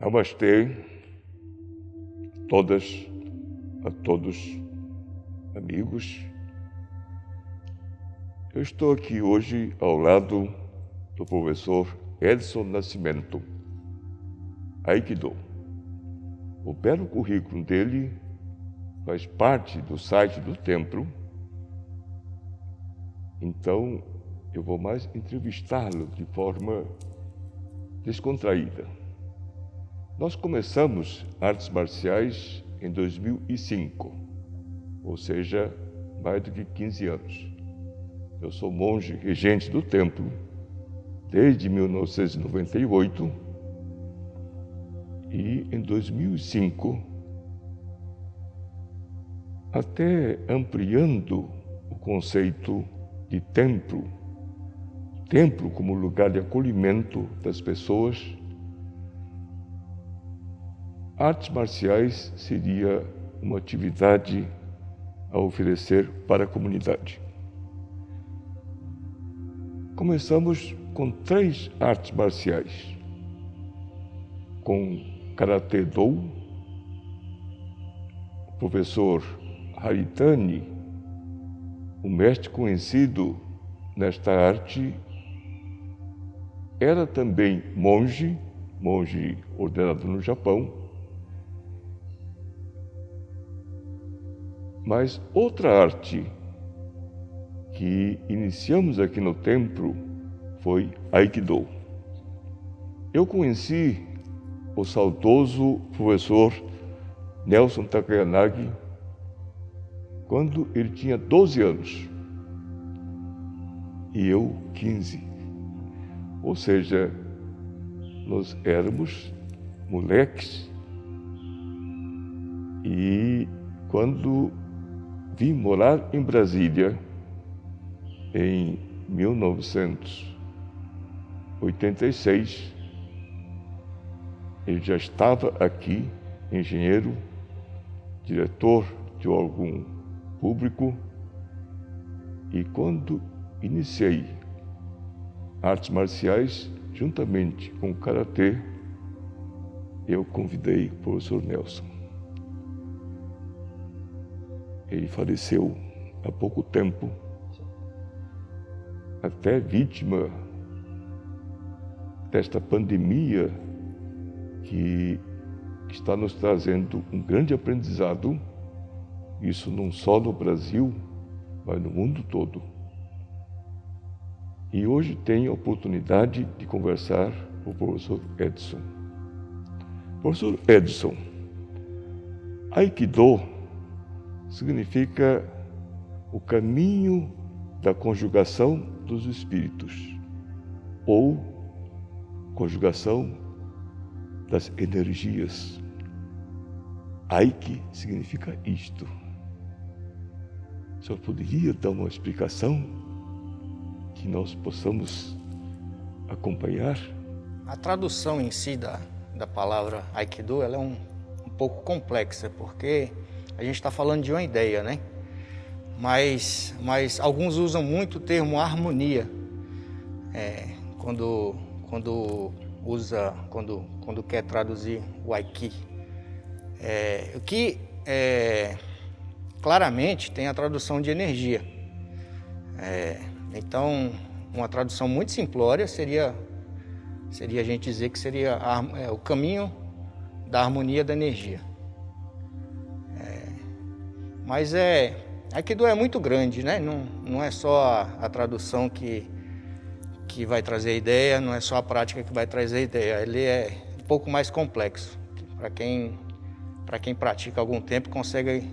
Namastê, todas, a todos, amigos. Eu estou aqui hoje ao lado do professor Edson Nascimento, Aikido. O belo currículo dele faz parte do site do templo, então eu vou mais entrevistá-lo de forma descontraída. Nós começamos artes marciais em 2005, ou seja, mais do que 15 anos. Eu sou monge regente do templo desde 1998 e em 2005, até ampliando o conceito de templo como lugar de acolhimento das pessoas, artes marciais seria uma atividade a oferecer para a comunidade. Começamos com 3 artes marciais, com Karate Do, o professor Haritani, o mestre conhecido nesta arte, era também monge ordenado no Japão. Mas outra arte que iniciamos aqui no templo foi Aikido. Eu conheci o saudoso professor Nelson Takayanagi quando ele tinha 12 anos e eu 15. Ou seja, nós éramos moleques e quando vim morar em Brasília em 1986. Ele já estava aqui, engenheiro, diretor de órgão público, e quando iniciei artes marciais, juntamente com o Karatê, eu convidei o professor Nelson. Ele faleceu há pouco tempo, até vítima desta pandemia que está nos trazendo um grande aprendizado, isso não só no Brasil, mas no mundo todo. E hoje tenho a oportunidade de conversar com o professor Edson. Professor Edson, Aikido significa o caminho da conjugação dos espíritos, ou conjugação das energias. Aiki significa isto. O senhor poderia dar uma explicação que nós possamos acompanhar? A tradução em si da palavra Aikido, ela é um pouco complexa, porque a gente está falando de uma ideia, né? Mas alguns usam muito o termo harmonia, quando quer traduzir o Aiki. O que claramente tem a tradução de energia. Então, uma tradução muito simplória seria a gente dizer que seria o caminho da harmonia da energia. Mas Aikido é muito grande, né? Não é só a tradução que vai trazer a ideia, não é só a prática que vai trazer a ideia. Ele é um pouco mais complexo. Para quem pratica há algum tempo, consegue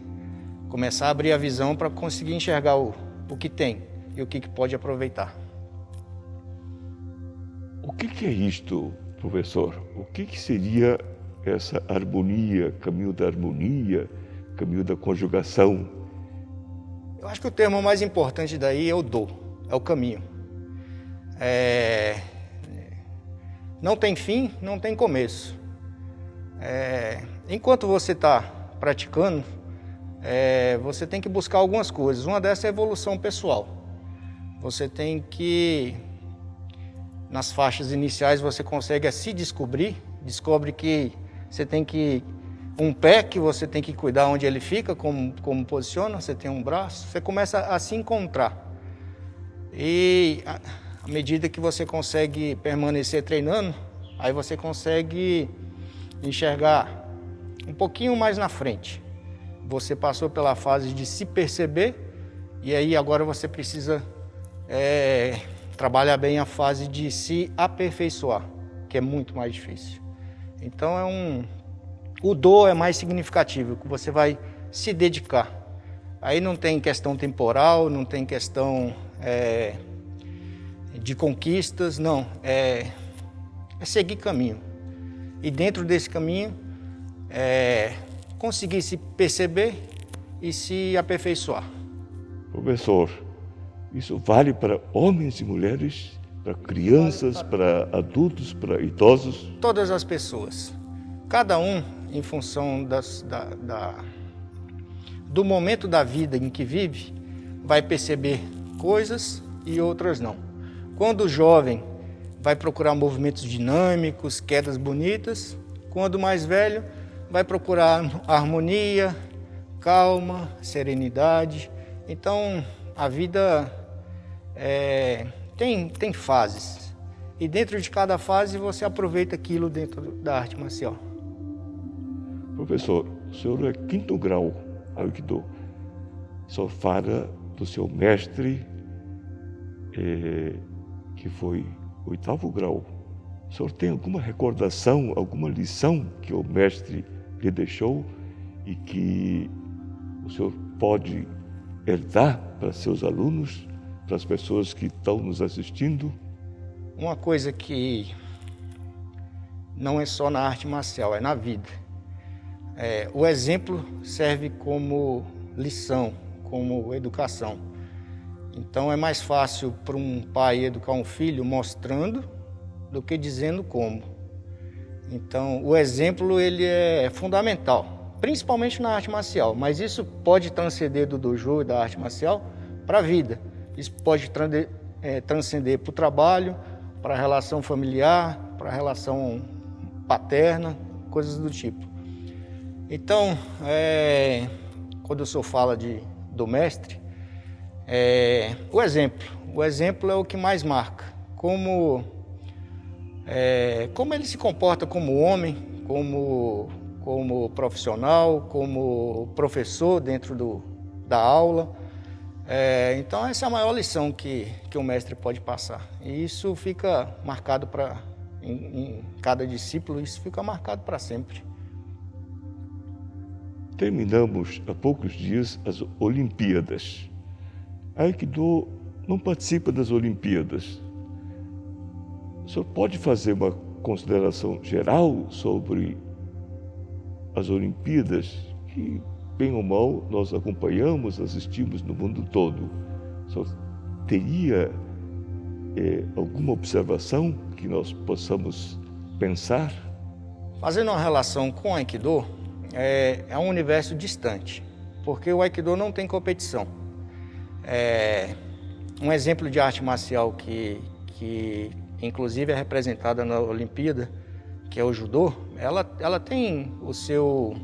começar a abrir a visão para conseguir enxergar o que tem e o que pode aproveitar. O que é isto, professor? O que seria essa harmonia, caminho da harmonia, caminho da conjugação? Eu acho que o termo mais importante daí é o Do, é o caminho. Não tem fim, não tem começo. Enquanto você está praticando, você tem que buscar algumas coisas. Uma dessas é a evolução pessoal. Você tem que, nas faixas iniciais, você consegue se descobrir descobre que você tem que um pé que você tem que cuidar onde ele fica, como posiciona, você tem um braço, você começa a se encontrar. E à medida que você consegue permanecer treinando, aí você consegue enxergar um pouquinho mais na frente. Você passou pela fase de se perceber e aí agora você precisa trabalhar bem a fase de se aperfeiçoar, que é muito mais difícil. Então o do é mais significativo, que você vai se dedicar. Aí não tem questão temporal, não tem questão de conquistas, não. É seguir caminho. E dentro desse caminho, conseguir se perceber e se aperfeiçoar. Professor, isso vale para homens e mulheres, para crianças, para adultos, para idosos? Todas as pessoas. Cada um, em função do momento da vida em que vive, vai perceber coisas e outras não. Quando o jovem vai procurar movimentos dinâmicos, quedas bonitas, quando mais velho vai procurar harmonia, calma, serenidade. Então a vida tem fases e dentro de cada fase você aproveita aquilo dentro da arte marcial. Professor, o senhor é 5º grau Aikido. O senhor fala do seu mestre, que foi 8º grau. O senhor tem alguma recordação, alguma lição que o mestre lhe deixou e que o senhor pode herdar para seus alunos, para as pessoas que estão nos assistindo? Uma coisa que não é só na arte marcial, é na vida. O exemplo serve como lição, como educação. Então é mais fácil para um pai educar um filho mostrando do que dizendo como. Então o exemplo ele é fundamental, principalmente na arte marcial, mas isso pode transcender do dojo e da arte marcial para a vida. Isso pode transcender para o trabalho, para a relação familiar, para a relação paterna, coisas do tipo. Então, quando o senhor fala do mestre, o exemplo é o que mais marca. Como ele se comporta como homem, como profissional, como professor dentro da aula. Então essa é a maior lição que o mestre pode passar. E isso fica marcado em cada discípulo, isso fica marcado para sempre. Terminamos há poucos dias as Olimpíadas. A Aikido não participa das Olimpíadas. O senhor pode fazer uma consideração geral sobre as Olimpíadas, que, bem ou mal, nós acompanhamos, assistimos no mundo todo? O senhor teria alguma observação que nós possamos pensar? Fazendo uma relação com o Aikido, é um universo distante, porque o Aikido não tem competição. Um exemplo de arte marcial que inclusive é representada na Olimpíada, que é o judô, ela tem o seu,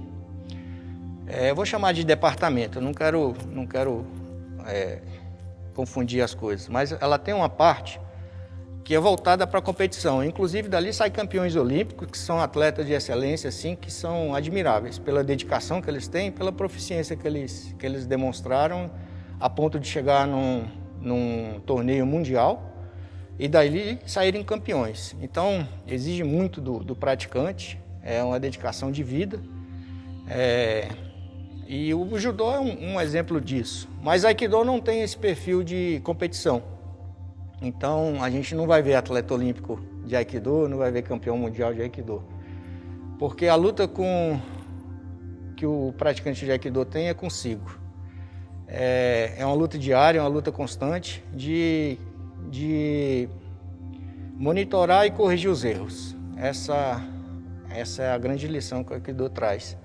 eu vou chamar de departamento, eu não quero confundir as coisas, mas ela tem uma parte que é voltada para a competição. Inclusive dali saem campeões olímpicos, que são atletas de excelência, assim, que são admiráveis pela dedicação que eles têm, pela proficiência que eles demonstraram, a ponto de chegar num torneio mundial e daí saírem campeões. Então exige muito do praticante, é uma dedicação de vida. E o judô é um exemplo disso. Mas Aikido não tem esse perfil de competição. Então a gente não vai ver atleta olímpico de Aikido, não vai ver campeão mundial de Aikido. Porque a luta que o praticante de Aikido tem é consigo. É uma luta diária, é uma luta constante de monitorar e corrigir os erros. Essa é a grande lição que o Aikido traz.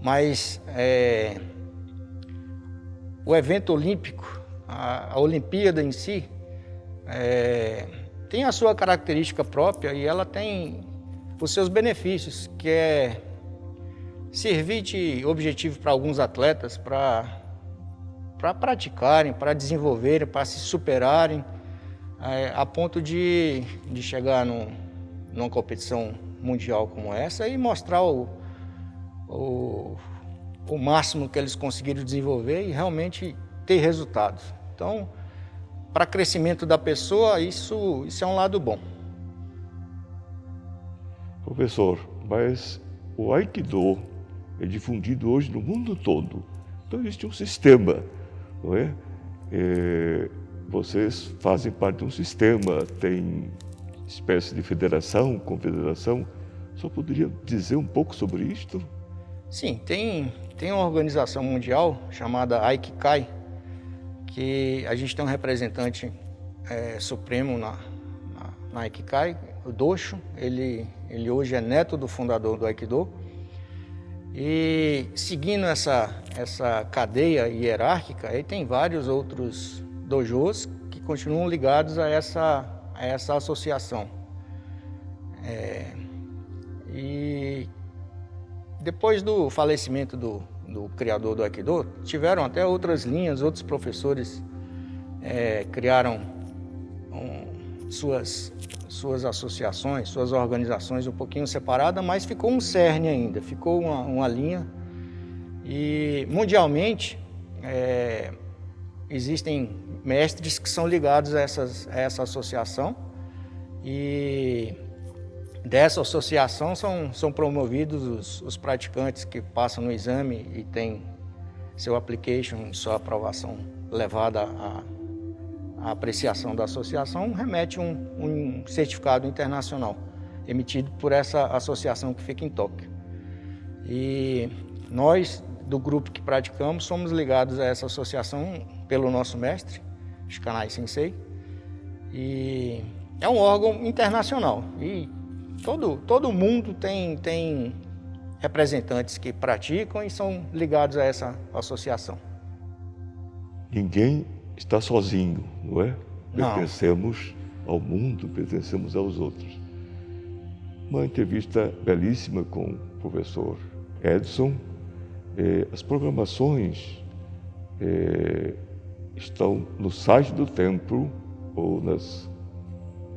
Mas o evento olímpico, a Olimpíada em si, tem a sua característica própria e ela tem os seus benefícios, que é servir de objetivo para alguns atletas, para praticarem, para desenvolverem, para se superarem, a ponto de chegar numa competição mundial como essa e mostrar o máximo que eles conseguiram desenvolver e realmente ter resultados. Então, para crescimento da pessoa, isso é um lado bom. Professor, mas o Aikido é difundido hoje no mundo todo. Então existe um sistema, não é? Vocês fazem parte de um sistema, tem espécie de federação, confederação. Só poderia dizer um pouco sobre isto? Sim, tem uma organização mundial chamada Aikikai, que a gente tem um representante supremo na Aikikai, o Dosho. Ele hoje é neto do fundador do Aikido. E seguindo essa cadeia hierárquica, aí tem vários outros dojos que continuam ligados a essa associação. E depois do falecimento do criador do Aikido, tiveram até outras linhas, outros professores criaram suas associações, suas organizações um pouquinho separadas, mas ficou um cerne ainda, ficou uma linha. E mundialmente existem mestres que são ligados a essa associação, e dessa associação são promovidos os praticantes que passam no exame e têm seu application, sua aprovação levada à apreciação da associação, remete um certificado internacional emitido por essa associação que fica em Tóquio. E nós, do grupo que praticamos, somos ligados a essa associação pelo nosso mestre, Shikanai Sensei, e é um órgão internacional. E todo mundo tem representantes que praticam e são ligados a essa associação. Ninguém está sozinho, não é? Não. Pertencemos ao mundo, pertencemos aos outros. Uma entrevista belíssima com o professor Edson. As programações estão no site do templo ou nas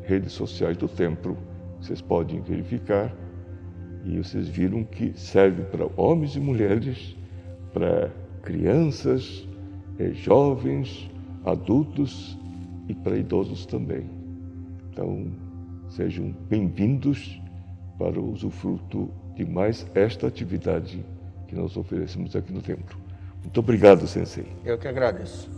redes sociais do templo. Vocês podem verificar, e vocês viram que serve para homens e mulheres, para crianças, jovens, adultos e para idosos também. Então, sejam bem-vindos para o usufruto de mais esta atividade que nós oferecemos aqui no templo. Muito obrigado, Sensei. Eu que agradeço.